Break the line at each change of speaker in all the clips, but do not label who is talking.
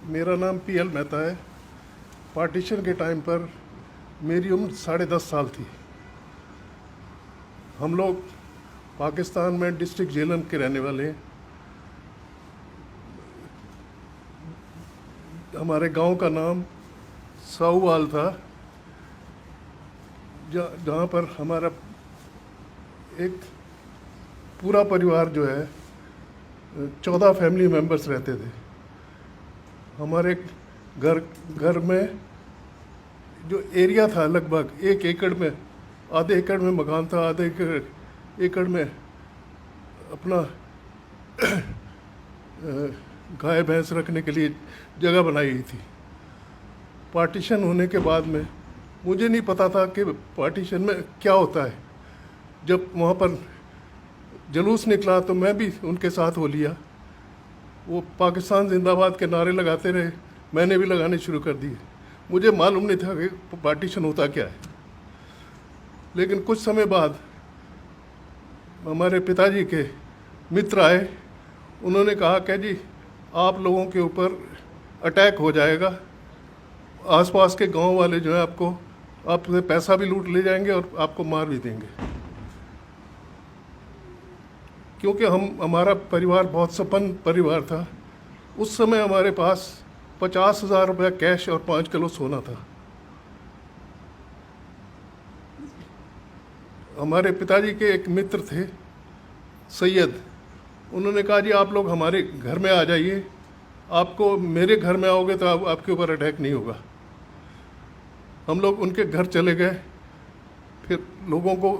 मेरा नाम पीएल मेहता है। पार्टीशन के टाइम पर मेरी उम्र 10.5 साल थी। हम लोग पाकिस्तान में डिस्ट्रिक्ट झेलम के रहने वाले हैं। हमारे गांव का नाम साहूवाल था, जहाँ पर हमारा एक पूरा परिवार जो है 14 फैमिली मेंबर्स रहते थे। हमारे घर में जो एरिया था लगभग 1 एकड़ में, आधे एकड़ में मकान था, आधे एकड़ में अपना गाय भैंस रखने के लिए जगह बनाई गई थी। पार्टीशन होने के बाद में मुझे नहीं पता था कि पार्टीशन में क्या होता है। जब वहाँ पर जुलूस निकला तो मैं भी उनके साथ हो लिया। वो पाकिस्तान जिंदाबाद के नारे लगाते रहे, मैंने भी लगाने शुरू कर दिए। मुझे मालूम नहीं था कि पार्टीशन होता क्या है। लेकिन कुछ समय बाद हमारे पिताजी के मित्र आए। उन्होंने कहा कि जी आप लोगों के ऊपर अटैक हो जाएगा, आसपास के गांव वाले जो है आपसे पैसा भी लूट ले जाएंगे और आपको मार भी देंगे। क्योंकि हमारा परिवार बहुत संपन्न परिवार था। उस समय हमारे पास 50,000 रुपये कैश और 5 किलो सोना था। हमारे पिताजी के एक मित्र थे सैयद। उन्होंने कहा जी आप लोग हमारे घर में आ जाइए, आपको मेरे घर में आओगे तो आपके ऊपर अटैक नहीं होगा। हम लोग उनके घर चले गए। फिर लोगों को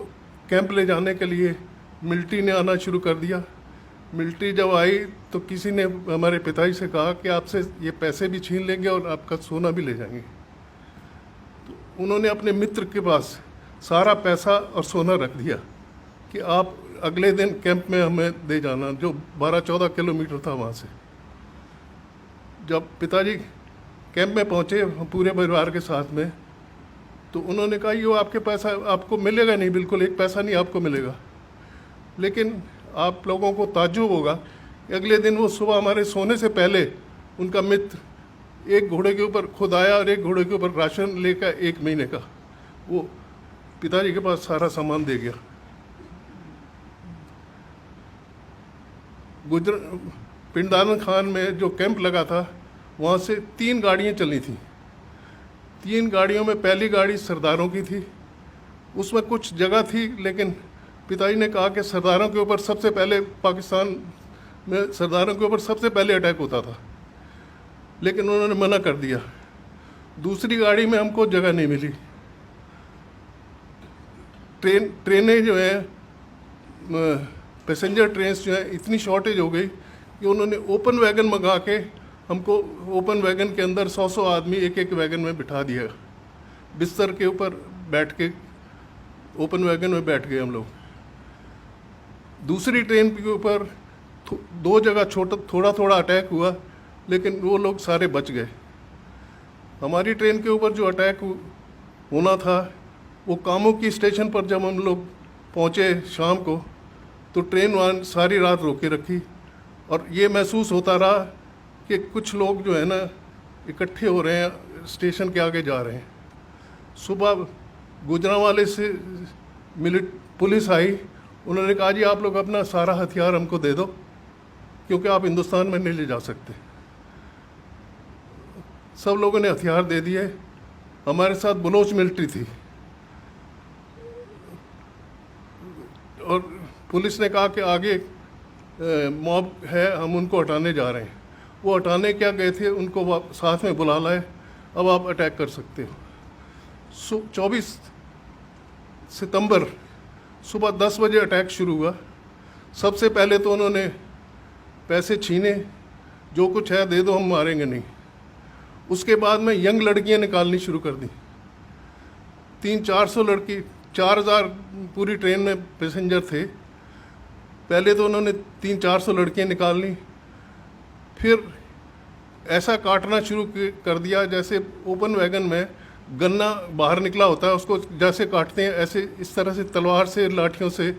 कैंप ले जाने के लिए मिलिट्री ने आना शुरू कर दिया। मिलिट्री जब आई तो किसी ने हमारे पिताजी से कहा कि आपसे ये पैसे भी छीन लेंगे और आपका सोना भी ले जाएंगे। तो उन्होंने अपने मित्र के पास सारा पैसा और सोना रख दिया कि आप अगले दिन कैंप में हमें दे जाना, जो 12-14 किलोमीटर था वहाँ से। जब पिताजी कैंप में पहुँचे पूरे परिवार के साथ में, तो उन्होंने कहा ये आपके पैसा आपको मिलेगा नहीं, बिल्कुल एक पैसा नहीं आपको मिलेगा। लेकिन आप लोगों को ताज्जुब होगा कि अगले दिन वो सुबह हमारे सोने से पहले उनका मित्र एक घोड़े के ऊपर खुद आया और एक घोड़े के ऊपर राशन लेकर 1 महीने का वो पिताजी के पास सारा सामान दे गया। पिंडारन खान में जो कैंप लगा था वहाँ से 3 गाड़ियाँ चली थी। 3 गाड़ियों में पहली गाड़ी सरदारों की थी। उसमें कुछ जगह थी, लेकिन पिताजी ने कहा कि सरदारों के ऊपर सबसे पहले, पाकिस्तान में सरदारों के ऊपर सबसे पहले अटैक होता था, लेकिन उन्होंने मना कर दिया। दूसरी गाड़ी में हमको जगह नहीं मिली। ट्रेनें जो है, पैसेंजर ट्रेन जो है, इतनी शॉर्टेज हो गई कि उन्होंने ओपन वैगन मंगा के हमको ओपन वैगन के अंदर 100 आदमी एक वैगन में बिठा दिया। बिस्तर के ऊपर बैठ के ओपन वैगन में बैठ गए हम लोग। दूसरी ट्रेन के ऊपर 2 जगह थोड़ा थोड़ा अटैक हुआ, लेकिन वो लोग सारे बच गए। हमारी ट्रेन के ऊपर जो अटैक होना था, वो कामों की स्टेशन पर जब हम लोग पहुँचे शाम को, तो ट्रेन वहाँ सारी रात रोके रखी। और ये महसूस होता रहा कि कुछ लोग जो है ना इकट्ठे हो रहे हैं, स्टेशन के आगे जा रहे हैं। सुबह गुजरांवाले से पुलिस आई। उन्होंने कहा जी आप लोग अपना सारा हथियार हमको दे दो, क्योंकि आप हिंदुस्तान में नहीं ले जा सकते। सब लोगों ने हथियार दे दिए। हमारे साथ बलोच मिलिट्री थी और पुलिस ने कहा कि आगे मॉब है, हम उनको हटाने जा रहे हैं। वो हटाने क्या गए थे, उनको साथ में बुला लाए, अब आप अटैक कर सकते हो। 24 सितंबर सुबह 10 बजे अटैक शुरू हुआ। सबसे पहले तो उन्होंने पैसे छीने, जो कुछ है दे दो, हम मारेंगे नहीं। उसके बाद में यंग लड़कियां निकालनी शुरू कर दी। 300-400 लड़की, 4000 पूरी ट्रेन में पैसेंजर थे। पहले तो उन्होंने 300-400 लड़कियां निकाल ली। फिर ऐसा काटना शुरू कर दिया जैसे ओपन वैगन में गन्ना बाहर निकला होता है, उसको जैसे काटते हैं ऐसे इस तरह से तलवार से, लाठियों से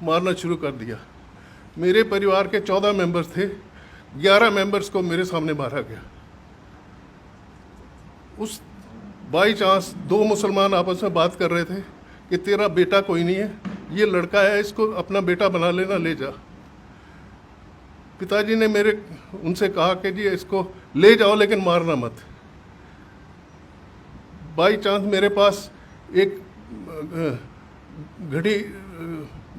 मारना शुरू कर दिया। मेरे परिवार के 14 मेंबर्स थे, 11 मेंबर्स को मेरे सामने मारा गया। उस बाई चांस दो मुसलमान आपस में बात कर रहे थे कि तेरा बेटा कोई नहीं है, ये लड़का है, इसको अपना बेटा बना लेना, ले जा। पिताजी ने मेरे उनसे कहा कि जी इसको ले जाओ लेकिन मारना मत। बाई चांस मेरे पास एक घड़ी,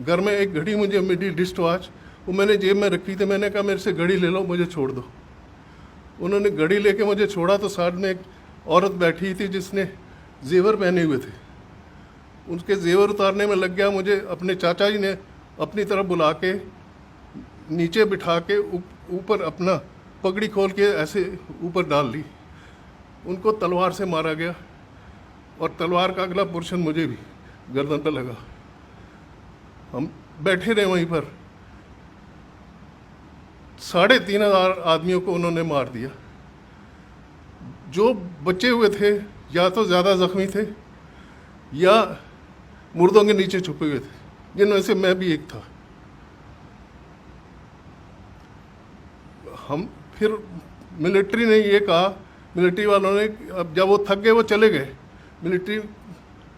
घर में एक घड़ी मुझे मिली, डिस्ट वॉच, वो मैंने जेब में रखी थी। मैंने कहा मेरे से घड़ी ले लो, मुझे छोड़ दो। उन्होंने घड़ी लेके मुझे छोड़ा तो साथ में एक औरत बैठी थी जिसने जेवर पहने हुए थे। उनके जेवर उतारने में लग गया। मुझे अपने चाचा जी ने अपनी तरफ बुला के नीचे बिठा के ऊपर अपना पगड़ी खोल के ऐसे ऊपर डाल ली। उनको तलवार से मारा गया और तलवार का अगला पोर्शन मुझे भी गर्दन पर लगा। हम बैठे रहे वहीं पर। 3,500 आदमियों को उन्होंने मार दिया। जो बचे हुए थे या तो ज़्यादा जख्मी थे या मुर्दों के नीचे छुपे हुए थे, जिनमें से मैं भी एक था। हम फिर मिलिट्री ने ये कहा, मिलिट्री वालों ने, अब जब वो थक गए वो चले गए, मिलिट्री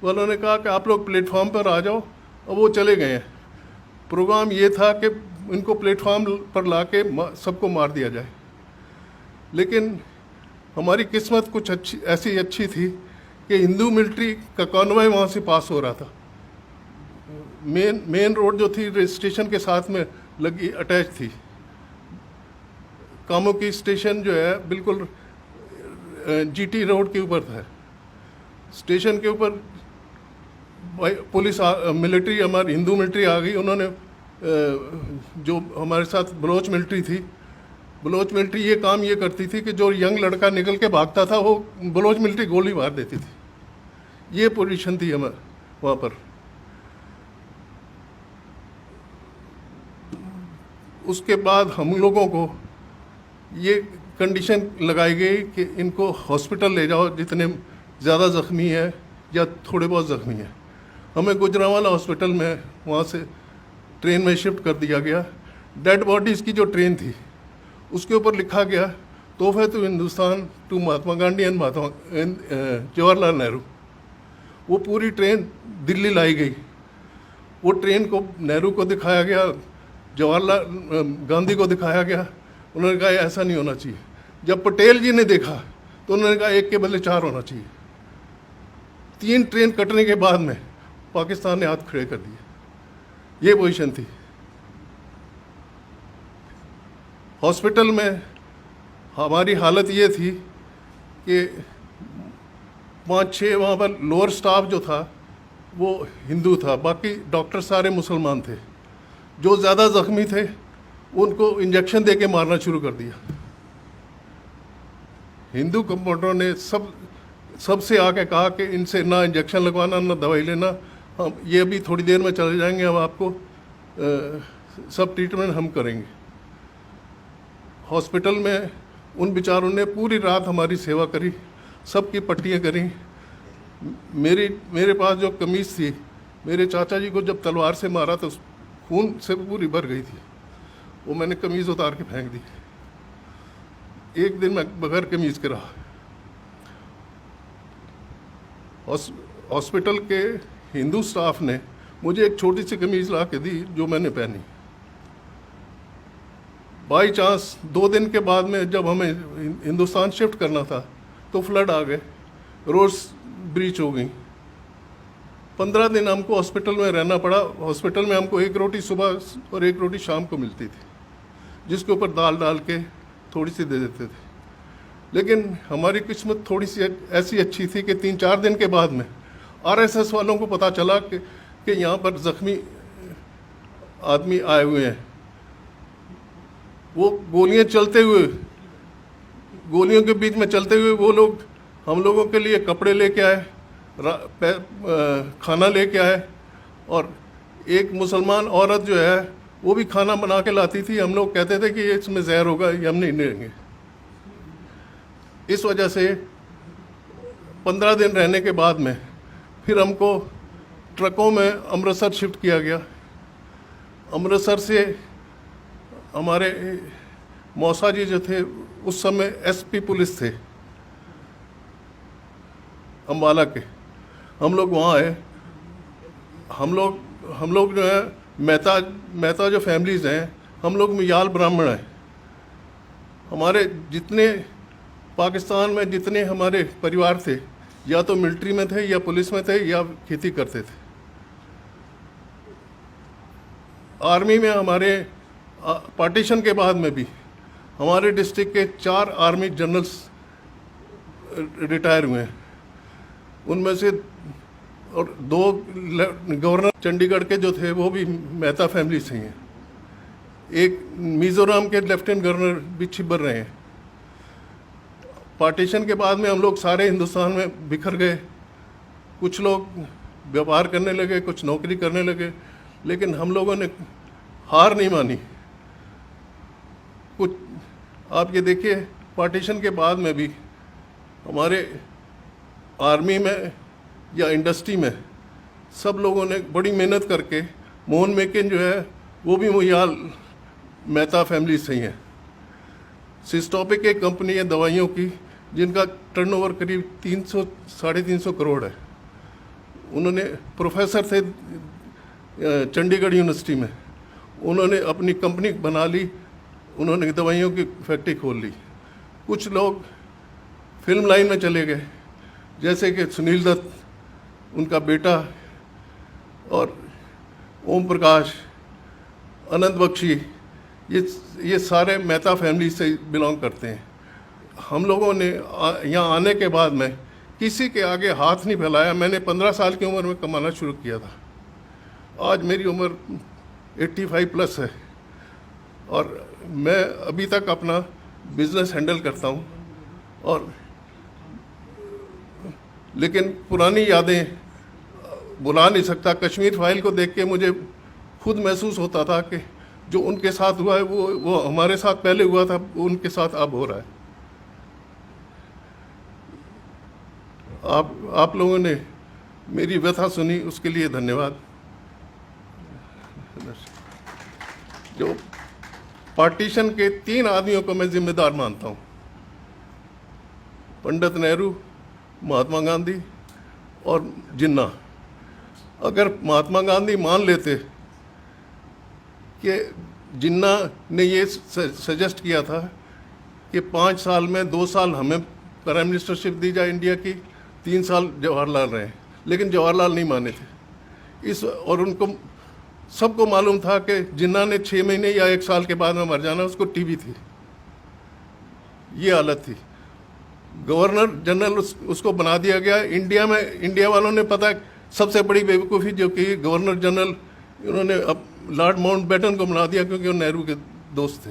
वालों ने कहा कि आप लोग प्लेटफॉर्म पर आ जाओ। अब वो चले गए हैं। प्रोग्राम ये था कि इनको प्लेटफॉर्म पर ला के सबको मार दिया जाए। लेकिन हमारी किस्मत कुछ ऐसी अच्छी थी कि हिंदू मिलिट्री का कॉन्वॉय वहाँ से पास हो रहा था। मेन रोड जो थी स्टेशन के साथ में लगी, अटैच थी। कामोकी स्टेशन जो है बिल्कुल जीटी रोड के ऊपर था। स्टेशन के ऊपर पुलिस मिलिट्री, हमारी हिंदू मिलिट्री आ गई। उन्होंने जो हमारे साथ बलोच मिलिट्री थी, बलोच मिलिट्री ये काम ये करती थी कि जो यंग लड़का निकल के भागता था वो बलोच मिलिट्री गोली मार देती थी। ये पोजीशन थी हमारे वहाँ पर। उसके बाद हम लोगों को ये कंडीशन लगाई गई कि इनको हॉस्पिटल ले जाओ जितने ज़्यादा ज़ख्मी है या थोड़े बहुत ज़ख्मी हैं। हमें गुजरांवाला हॉस्पिटल में वहाँ से ट्रेन में शिफ्ट कर दिया गया। डेड बॉडीज़ की जो ट्रेन थी उसके ऊपर लिखा गया तोहफे to Hindustan to Mahatma Gandhi and Jawaharlal Nehru. वो पूरी ट्रेन दिल्ली लाई गई। वो ट्रेन को नेहरू को दिखाया गया, जवाहरलाल गांधी को दिखाया गया। उन्होंने कहा ऐसा नहीं होना चाहिए। जब पटेल जी ने देखा तो उन्होंने कहा एक के बदले 4 होना चाहिए। 3 ट्रेन कटने के बाद में पाकिस्तान ने हाथ खड़े कर दिए। ये पोजीशन थी। हॉस्पिटल में हमारी हालत ये थी कि 5-6 वहाँ पर लोअर स्टाफ जो था वो हिंदू था, बाकी डॉक्टर सारे मुसलमान थे। जो ज़्यादा ज़ख्मी थे उनको इंजेक्शन दे के मारना शुरू कर दिया। हिंदू कंपाउंडरों ने सबसे आके कहा कि इनसे ना इंजेक्शन लगवाना ना दवाई लेना, हम ये अभी थोड़ी देर में चले जाएंगे, हम आपको सब ट्रीटमेंट हम करेंगे। हॉस्पिटल में उन बेचारों ने पूरी रात हमारी सेवा करी, सबकी पट्टियाँ करी। मेरे पास जो कमीज़ थी, मेरे चाचा जी को जब तलवार से मारा तो खून से पूरी भर गई थी। वो मैंने कमीज़ उतार के फेंक दी। एक दिन मैं बगैर कमीज़ के रहा। हॉस्पिटल के हिंदू स्टाफ ने मुझे एक छोटी सी कमीज़ ला के दी जो मैंने पहनी। बाई चांस 2 दिन के बाद में जब हमें हिंदुस्तान शिफ्ट करना था तो फ्लड आ गए, रोड्स ब्रीच हो गई। 15 दिन हमको हॉस्पिटल में रहना पड़ा। हॉस्पिटल में हमको 1 रोटी सुबह और 1 रोटी शाम को मिलती थी, जिसके ऊपर दाल डाल के थोड़ी सी दे देते थे। लेकिन हमारी किस्मत थोड़ी सी ऐसी अच्छी थी कि 3-4 दिन के बाद में आरएसएस वालों को पता चला कि यहाँ पर ज़ख्मी आदमी आए हुए हैं। वो गोलियां चलते हुए, गोलियों के बीच में चलते हुए वो लोग हम लोगों के लिए कपड़े लेके आए, खाना लेके आए। और एक मुसलमान औरत जो है वो भी खाना बना के लाती थी। हम लोग कहते थे कि इसमें जहर होगा, ये हम नहीं लेंगे। इस वजह से 15 दिन रहने के बाद में फिर हमको ट्रकों में अमृतसर शिफ्ट किया गया। अमृतसर से हमारे मौसा जी जो थे उस समय एसपी पुलिस थे, अम्बाला के, हम लोग वहाँ आए। हम लोग जो है मेहता जो फैमिलीज़ हैं, हम लोग मियाल ब्राह्मण हैं। हमारे जितने पाकिस्तान में जितने हमारे परिवार थे, या तो मिलिट्री में थे या पुलिस में थे या खेती करते थे। आर्मी में हमारे पार्टीशन के बाद में भी हमारे डिस्ट्रिक्ट के 4 आर्मी जनरल्स रिटायर हुए हैं। उनमें से और 2 गवर्नर चंडीगढ़ के जो थे वो भी मेहता फैमिली से ही हैं। एक मिज़ोरम के लेफ्टिनेंट गवर्नर भी छिबर रहे हैं। पार्टीशन के बाद में हम लोग सारे हिंदुस्तान में बिखर गए। कुछ लोग व्यापार करने लगे, कुछ नौकरी करने लगे, लेकिन हम लोगों ने हार नहीं मानी। कुछ आप ये देखिए, पार्टीशन के बाद में भी हमारे आर्मी में या इंडस्ट्री में सब लोगों ने बड़ी मेहनत करके, मोहन मेकिन जो है वो भी मुयाल मेहता फैमिली से ही है। सिस्टोपिक एक कंपनी है दवाइयों की, जिनका टर्नओवर करीब 300-350 करोड़ है। उन्होंने प्रोफेसर थे चंडीगढ़ यूनिवर्सिटी में, उन्होंने अपनी कंपनी बना ली, उन्होंने दवाइयों की फैक्ट्री खोल ली। कुछ लोग फिल्म लाइन में चले गए, जैसे कि सुनील दत्त, उनका बेटा, और ओम प्रकाश, अनंत बख्शी, ये सारे मेहता फैमिली से बिलोंग करते हैं। हम लोगों ने यहाँ आने के बाद में किसी के आगे हाथ नहीं फैलाया। मैंने 15 साल की उम्र में कमाना शुरू किया था। आज मेरी उम्र 85 प्लस है और मैं अभी तक अपना बिजनेस हैंडल करता हूँ। और लेकिन पुरानी यादें भुला नहीं सकता। कश्मीर फाइल को देख के मुझे खुद महसूस होता था कि जो उनके साथ हुआ है वो हमारे साथ पहले हुआ था, उनके साथ अब हो रहा है। आप लोगों ने मेरी व्यथा सुनी, उसके लिए धन्यवाद। जो पार्टीशन के 3 आदमियों को मैं जिम्मेदार मानता हूँ, पंडित नेहरू, महात्मा गांधी और जिन्ना। अगर महात्मा गांधी मान लेते कि जिन्ना ने ये सजेस्ट किया था कि 5 साल में 2 साल हमें प्राइम मिनिस्टरशिप दी जाए इंडिया की, 3 साल जवाहरलाल रहे, लेकिन जवाहरलाल नहीं माने थे। और उनको सबको मालूम था कि जिन्ना ने 6 महीने या 1 साल के बाद में मर जाना, उसको टीबी थी, ये हालत थी। गवर्नर जनरल उसको बना दिया गया। इंडिया वालों ने पता सबसे बड़ी बेवकूफ़ी जो कि गवर्नर जनरल उन्होंने अब लॉर्ड माउंटबेटन को बना दिया, क्योंकि वो नेहरू के दोस्त थे।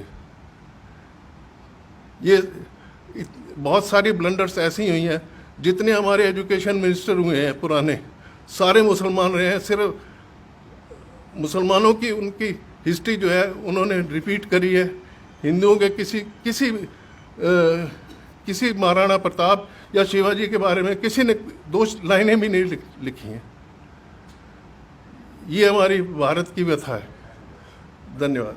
ये बहुत सारी ब्लंडर्स ऐसी हुई हैं। जितने हमारे एजुकेशन मिनिस्टर हुए हैं पुराने, सारे मुसलमान रहे हैं। सिर्फ मुसलमानों की उनकी हिस्ट्री जो है उन्होंने रिपीट करी है। हिंदुओं के किसी महाराणा प्रताप या शिवाजी के बारे में किसी ने 2 लाइनें भी नहीं लिखी हैं। ये हमारी भारत की व्यथा है। धन्यवाद।